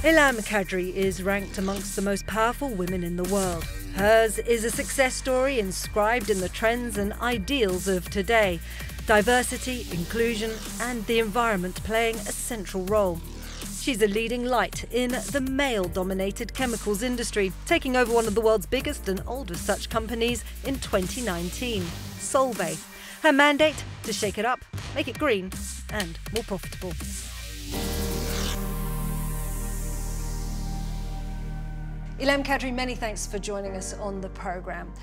Ilham Kadri is ranked amongst the most powerful women in the world. Hers is a success story inscribed in the trends and ideals of today. Diversity, inclusion and the environment playing a central role. She's a leading light in the male-dominated chemicals industry, taking over one of the world's biggest and oldest such companies in 2019, Solvay. Her mandate? To shake it up, make it green and more profitable. Ilham Kadri, many thanks for joining us on the programme.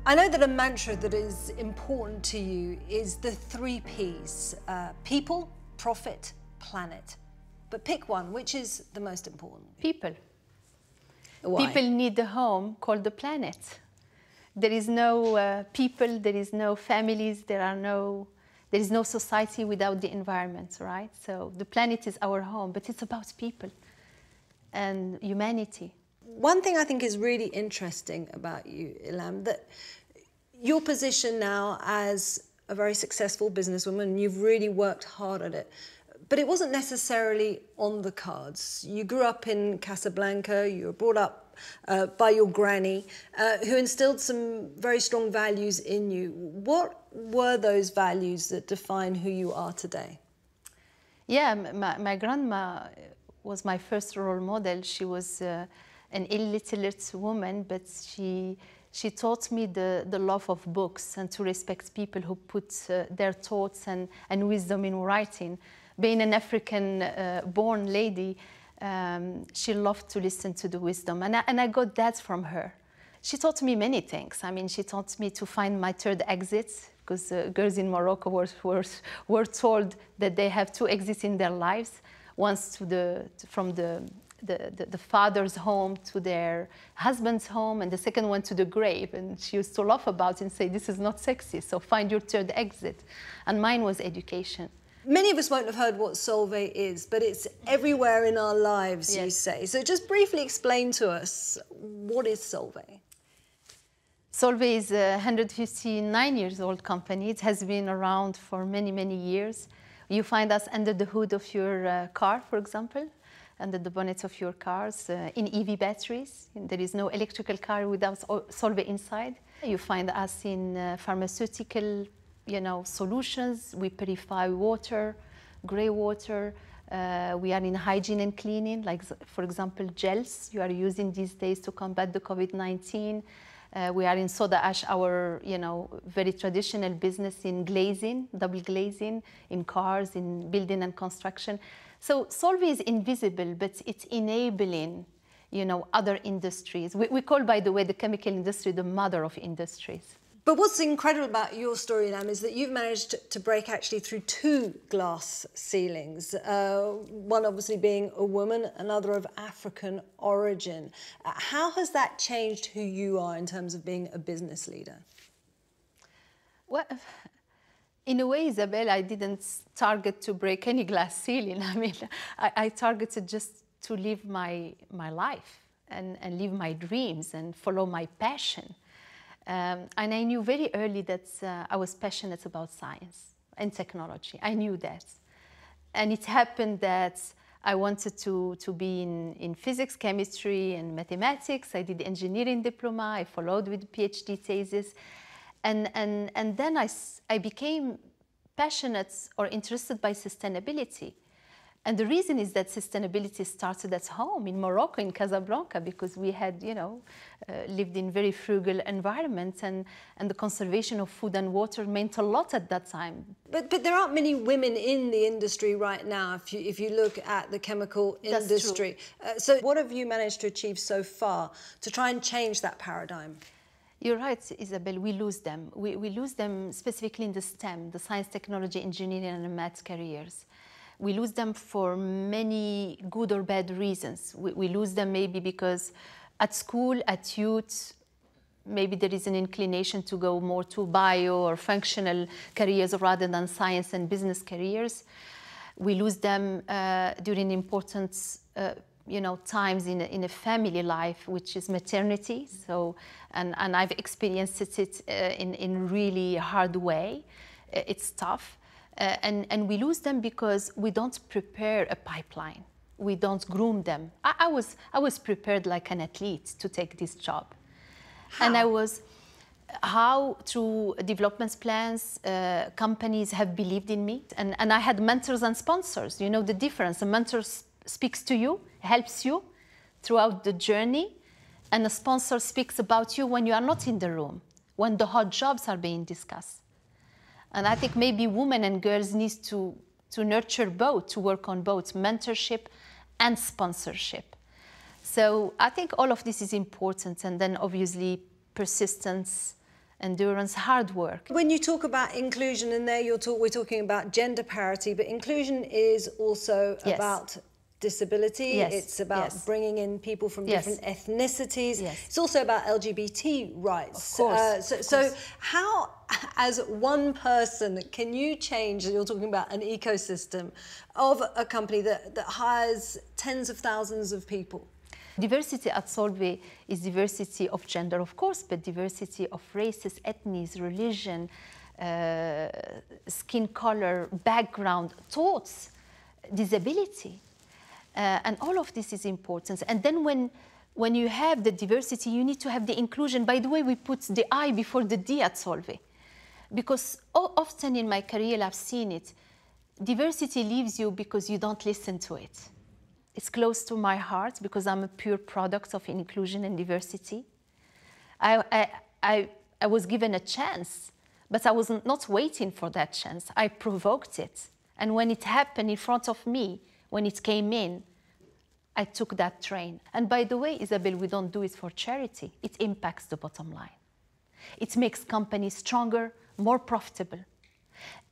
I know that a mantra that is important to you is the 3 Ps, people, profit, planet. But pick one, which is the most important? People. Why? People need a home called the planet. There is no people, there is no families, there is no society without the environment, right? So the planet is our home, but it's about people and humanity. One thing I think is really interesting about you, Ilham, that your position now as a very successful businesswoman, you've really worked hard at it, but it wasn't necessarily on the cards. You grew up in Casablanca, you were brought up by your granny, who instilled some very strong values in you. What were those values that define who you are today? Yeah, my grandma was my first role model. She was an illiterate woman, but she taught me the love of books and to respect people who put their thoughts and wisdom in writing. Being an African-born lady, she loved to listen to the wisdom, and I got that from her. She taught me many things. I mean, she taught me to find my third exit, because girls in Morocco were told that they have 2 exits in their lives, once from the father's home to their husband's home, and the second one to the grave. And she used to laugh about it and say, this is not sexy, so find your third exit. And mine was education. Many of us won't have heard what Solvay is, but it's everywhere in our lives, yes. You say. So just briefly explain to us, what is Solvay? Solvay is a 159-year-old company. It has been around for many, many years. You find us under the hood of your car, for example, under the bonnet of your cars, in EV batteries. There is no electrical car without Solvay inside. You find us in pharmaceutical solutions. We purify water, grey water. We are in hygiene and cleaning, like, for example, gels you are using these days to combat the COVID-19. We are in soda ash, our very traditional business in glazing, double glazing, in cars, in building and construction. So Solvay is invisible, but it's enabling other industries. We call, by the way, the chemical industry the mother of industries. But what's incredible about your story, Ilham, is that you've managed to break actually through 2 glass ceilings, one obviously being a woman, another of African origin. How has that changed who you are in terms of being a business leader? Well, in a way, Isabel, I didn't target to break any glass ceiling. I mean, I targeted just to live my life and live my dreams and follow my passion. And I knew very early that I was passionate about science and technology. I knew that. And it happened that I wanted to be in physics, chemistry, and mathematics. I did engineering diploma. I followed with PhD thesis. And then I became passionate or interested by sustainability. And the reason is that sustainability started at home in Morocco, in Casablanca, because we had, lived in very frugal environments, and the conservation of food and water meant a lot at that time. But there aren't many women in the industry right now, if you look at the chemical industry. So what have you managed to achieve so far to try and change that paradigm? You're right, Isabel, we lose them. We lose them specifically in the STEM, the science, technology, engineering, and math careers. We lose them for many good or bad reasons. We lose them maybe because at school, at youth, maybe there is an inclination to go more to bio or functional careers rather than science and business careers. We lose them during important times in a family life, which is maternity. So, and I've experienced it in really hard way. It's tough. And we lose them because we don't prepare a pipeline. we don't groom them. I was prepared like an athlete to take this job. How? And I was, how through development plans, companies have believed in me. And I had mentors and sponsors. You know the difference. A mentor speaks to you, helps you throughout the journey, and a sponsor speaks about you when you are not in the room, when the hot jobs are being discussed. And I think maybe women and girls need to nurture both, to work on both mentorship and sponsorship. So I think all of this is important, and then obviously persistence, endurance, hard work. When you talk about inclusion in there, we're talking about gender parity, but inclusion is also about disability. Yes. It's about bringing in people from different ethnicities. Yes. It's also about LGBT rights. Of course. So how, as one person, can you change, you're talking about an ecosystem of a company that hires tens of thousands of people? Diversity at Solvay is diversity of gender, of course, but diversity of races, ethnies, religion, skin color, background, thoughts, disability. And all of this is important. And then when you have the diversity, you need to have the inclusion. By the way, we put the I before the D at Solvay. Because often in my career, I've seen it. Diversity leaves you because you don't listen to it. It's close to my heart because I'm a pure product of inclusion and diversity. I was given a chance, but I was not waiting for that chance. I provoked it. And when it happened in front of me, when it came in, I took that train. And by the way, Isabel, we don't do it for charity. It impacts the bottom line. It makes companies stronger, more profitable.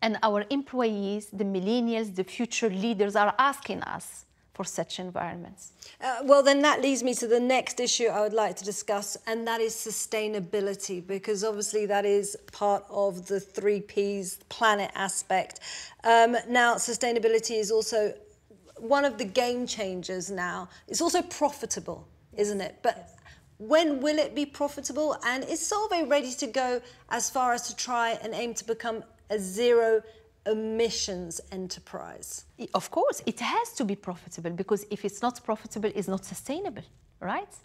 And our employees, the millennials, the future leaders are asking us for such environments. Well, then that leads me to the next issue I would like to discuss, and that is sustainability, because obviously that is part of the 3 Ps, planet aspect. Now, sustainability is also one of the game changers now. It's also profitable, isn't it? But when will it be profitable? And is Solvay ready to go as far as to try and aim to become a zero emissions enterprise? Of course, it has to be profitable, because if it's not profitable, it's not sustainable, right?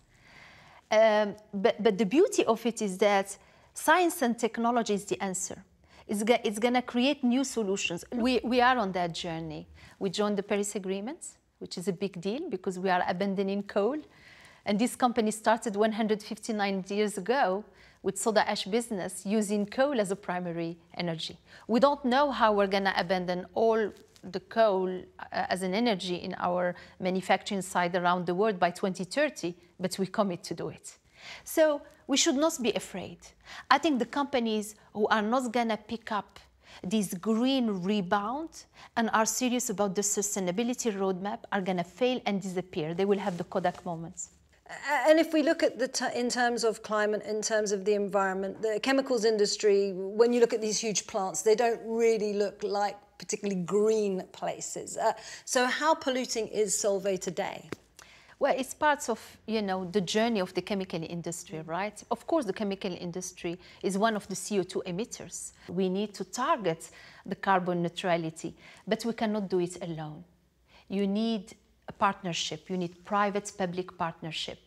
But the beauty of it is that science and technology is the answer. It's going to create new solutions. We are on that journey. We joined the Paris Agreement, which is a big deal because we are abandoning coal. And this company started 159 years ago with soda ash business using coal as a primary energy. We don't know how we're going to abandon all the coal as an energy in our manufacturing site around the world by 2030, but we commit to do it. So we should not be afraid. I think the companies who are not going to pick up this green rebound and are serious about the sustainability roadmap are going to fail and disappear. They will have the Kodak moments. And if we look at in terms of climate, in terms of the environment, the chemicals industry, when you look at these huge plants, they don't really look like particularly green places. So how polluting is Solvay today? Well, it's part of, the journey of the chemical industry, right? Of course, the chemical industry is one of the CO2 emitters. We need to target the carbon neutrality, but we cannot do it alone. You need a partnership. You need private-public partnership.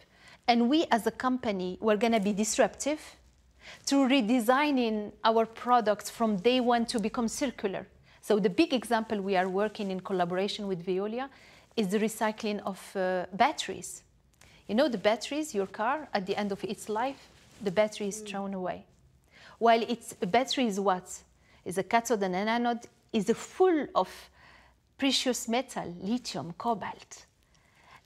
And we, as a company, we're going to be disruptive through redesigning our products from day one to become circular. So the big example we are working in collaboration with Veolia is the recycling of batteries. You know, the batteries, your car, at the end of its life, the battery is thrown away. While a battery is what? Is a cathode and an anode, is full of precious metal, lithium, cobalt.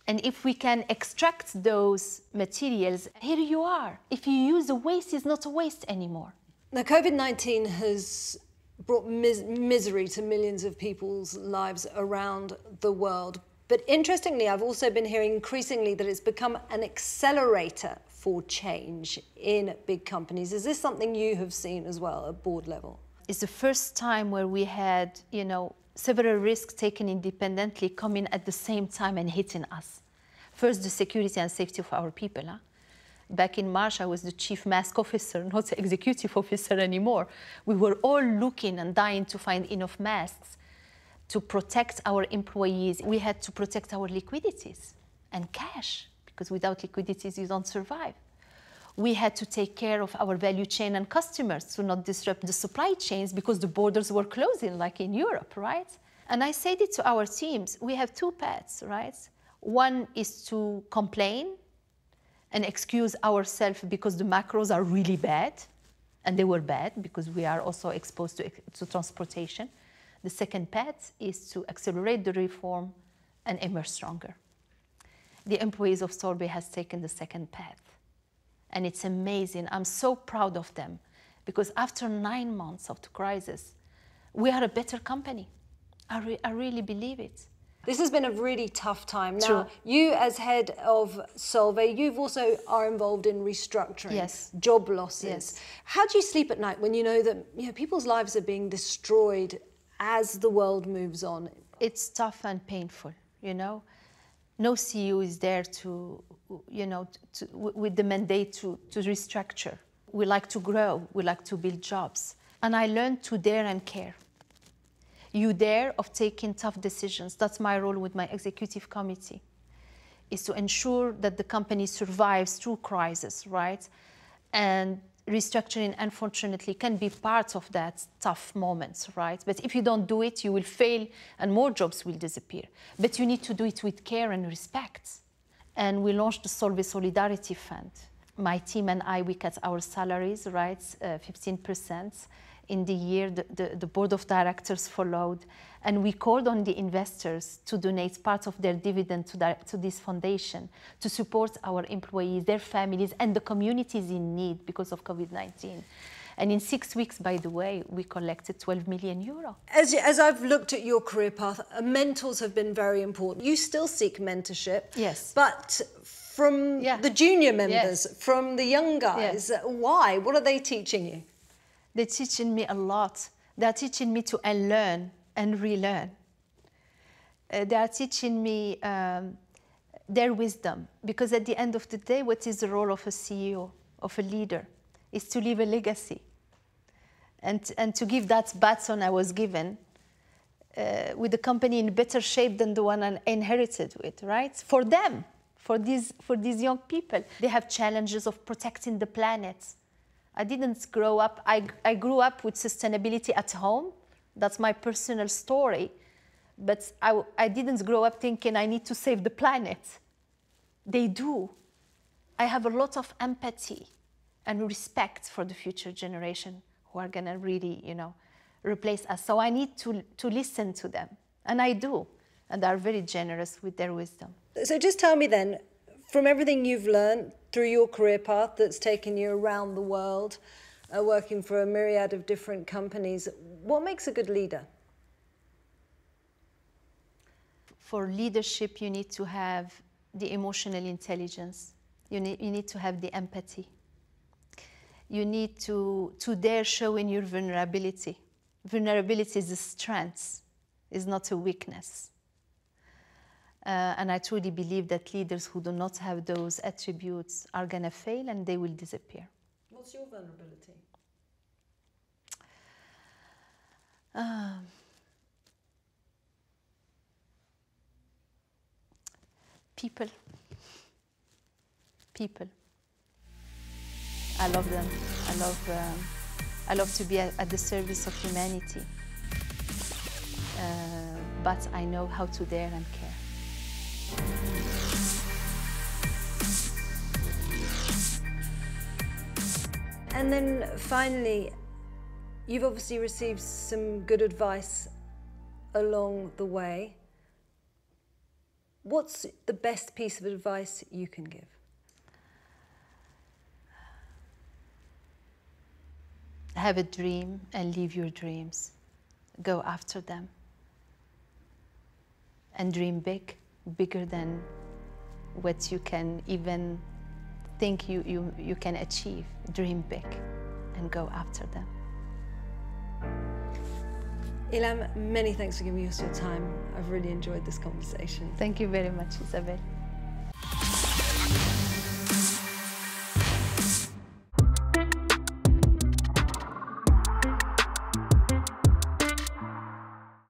And if we can extract those materials, here you are. If you use a waste, it's not a waste anymore. Now, COVID-19 has brought misery to millions of people's lives around the world. But interestingly, I've also been hearing increasingly that it's become an accelerator for change in big companies. Is this something you have seen as well at board level? It's the first time where we had, several risks taken independently coming at the same time and hitting us. First, the security and safety of our people. Back in March, I was the chief mask officer, not the executive officer anymore. We were all looking and dying to find enough masks. to protect our employees. We had to protect our liquidities and cash, because without liquidities, you don't survive. We had to take care of our value chain and customers to not disrupt the supply chains because the borders were closing, like in Europe, right? And I said it to our teams, we have two paths, right? One is to complain and excuse ourselves because the macros are really bad, and they were bad because we are also exposed to transportation. The second path is to accelerate the reform and emerge stronger. The employees of Solvay has taken the second path. And it's amazing. I'm so proud of them, because after 9 months of the crisis, we are a better company. I really believe it. This has been a really tough time. True. Now, you as head of Solvay, you've also are involved in restructuring, yes. job losses. Yes. How do you sleep at night when you know that people's lives are being destroyed as the world moves on? It's tough and painful, No CEO is there with the mandate to restructure. We like to grow, we like to build jobs. And I learned to dare and care. You dare of taking tough decisions. That's my role with my executive committee, is to ensure that the company survives through crisis, right? And restructuring, unfortunately, can be part of that tough moments, right? But if you don't do it, you will fail and more jobs will disappear. But you need to do it with care and respect. And we launched the Solvay Solidarity Fund. My team and I, we cut our salaries, right, 15%. In the year, the board of directors followed, and we called on the investors to donate part of their dividend to this foundation to support our employees, their families, and the communities in need because of COVID-19. And in 6 weeks, by the way, we collected 12 million euro. As I've looked at your career path, mentors have been very important. You still seek mentorship. Yes. But from the junior members, yes. from the young guys, why? What are they teaching you? They're teaching me a lot. They're teaching me to unlearn and relearn. They are teaching me their wisdom, because at the end of the day, what is the role of a CEO, of a leader, is to leave a legacy and to give that baton I was given with the company in better shape than the one I inherited with, right? For them, for these young people. They have challenges of protecting the planet. I didn't grow up, I grew up with sustainability at home. That's my personal story. But I didn't grow up thinking I need to save the planet. They do. I have a lot of empathy and respect for the future generation who are gonna really, replace us. So I need to listen to them, and I do. And they're very generous with their wisdom. So just tell me then, from everything you've learned through your career path that's taken you around the world, working for a myriad of different companies, what makes a good leader? For leadership, you need to have the emotional intelligence. You need to have the empathy. You need to dare show in your vulnerability. Vulnerability is a strength, is not a weakness. And I truly believe that leaders who do not have those attributes are going to fail and they will disappear. What's your vulnerability? People. People. I love them. I love to be at the service of humanity. But I know how to dare and care. And then finally, you've obviously received some good advice along the way. What's the best piece of advice you can give? Have a dream and live your dreams. Go after them. And dream big, bigger than what you can even think you can achieve. Dream big and go after them. Ilham, many thanks for giving us your time. I've really enjoyed this conversation. Thank you very much, Isabel.